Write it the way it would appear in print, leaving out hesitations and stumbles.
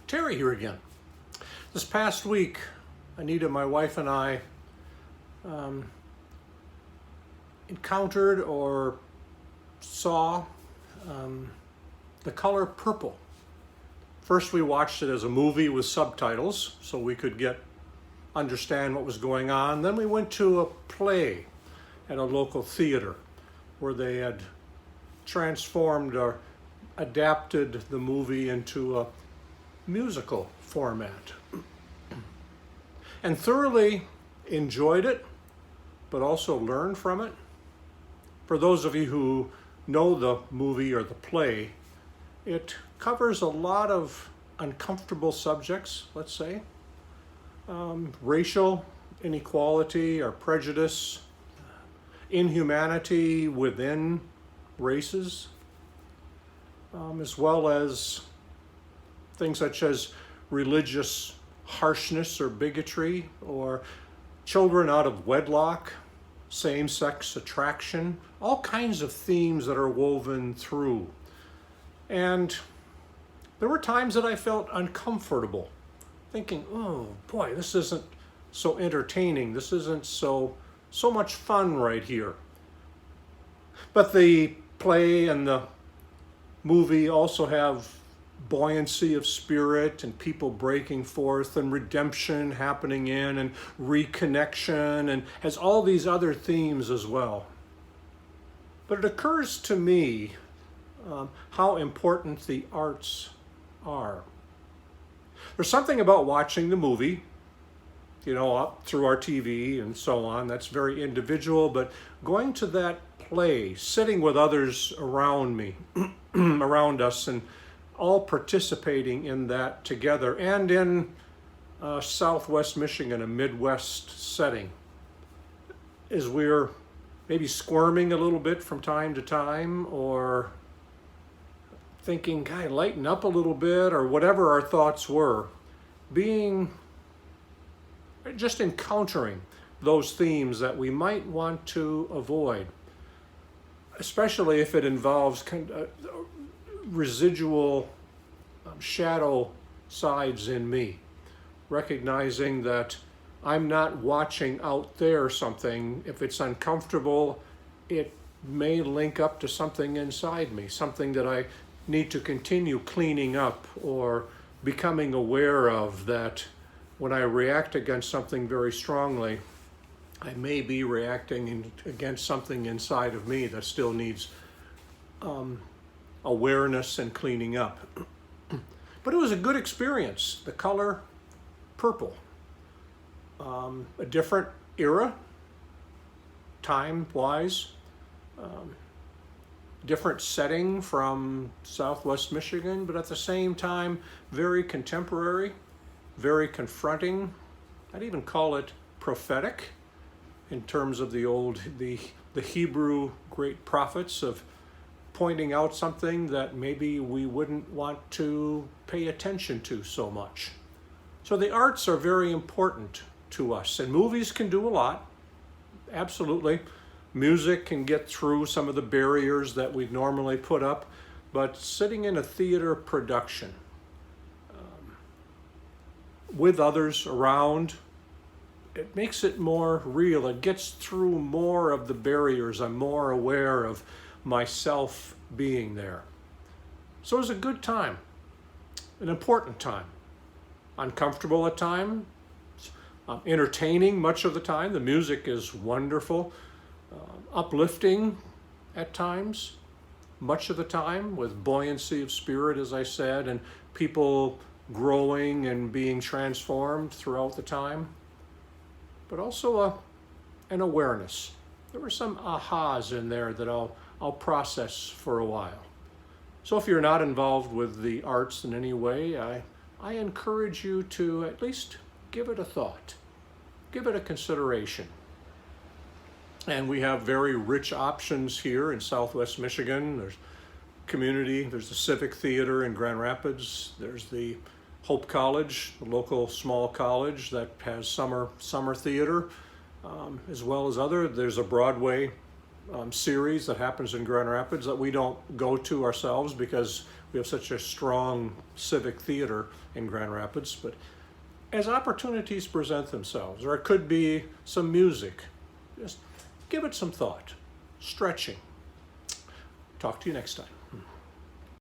Terry here again. This past week, Anita, my wife, and I encountered or saw The Color Purple. First, we watched it as a movie with subtitles so we could understand what was going on. Then we went to a play at a local theater where they had transformed or adapted the movie into a musical format, and thoroughly enjoyed it, but also learned from it. For those of you who know the movie or the play, it covers a lot of uncomfortable subjects, let's say, racial inequality or prejudice, inhumanity within races, as well as things such as religious harshness or bigotry, or children out of wedlock, same-sex attraction, all kinds of themes that are woven through. And there were times that I felt uncomfortable, thinking, oh boy, this isn't so entertaining, this isn't so much fun right here. But the play and the movie also have buoyancy of spirit and people breaking forth and redemption happening and reconnection, and has all these other themes as well. But it occurs to me how important the arts are. There's something about watching the movie, up through our TV and so on, that's very individual, but going to that play, sitting with others around me, around us, and all participating in that together, and in Southwest Michigan, a Midwest setting, as we're maybe squirming a little bit from time to time, or thinking, "Guy, lighten up a little bit," or whatever our thoughts were, just encountering those themes that we might want to avoid, especially if it involves residual shadow sides in me, recognizing that I'm not watching out there something. If it's uncomfortable, it may link up to something inside me, something that I need to continue cleaning up or becoming aware of, that when I react against something very strongly, I may be reacting against something inside of me that still needs awareness and cleaning up. But it was a good experience. The Color Purple. A different era, time-wise, different setting from Southwest Michigan, but at the same time, very contemporary, very confronting. I'd even call it prophetic in terms of the Hebrew great prophets, of pointing out something that maybe we wouldn't want to pay attention to so much. So the arts are very important to us, and movies can do a lot, absolutely. Music can get through some of the barriers that we'd normally put up, but sitting in a theater production with others around, it makes it more real. It gets through more of the barriers. I'm more aware of myself being there. So it was a good time, an important time, uncomfortable at times, entertaining much of the time. The music is wonderful, uplifting at times, much of the time, with buoyancy of spirit, as I said, and people growing and being transformed throughout the time, but also an awareness. There were some ahas in there that I'll process for a while. So if you're not involved with the arts in any way, I encourage you to at least give it a thought, give it a consideration. And we have very rich options here in Southwest Michigan. There's community, there's the Civic Theater in Grand Rapids, there's the Hope College, a local small college that has summer theater, as well as there's a Broadway series that happens in Grand Rapids that we don't go to ourselves because we have such a strong civic theater in Grand Rapids, but as opportunities present themselves, or it could be some music, just give it some thought. Stretching. Talk to you next time.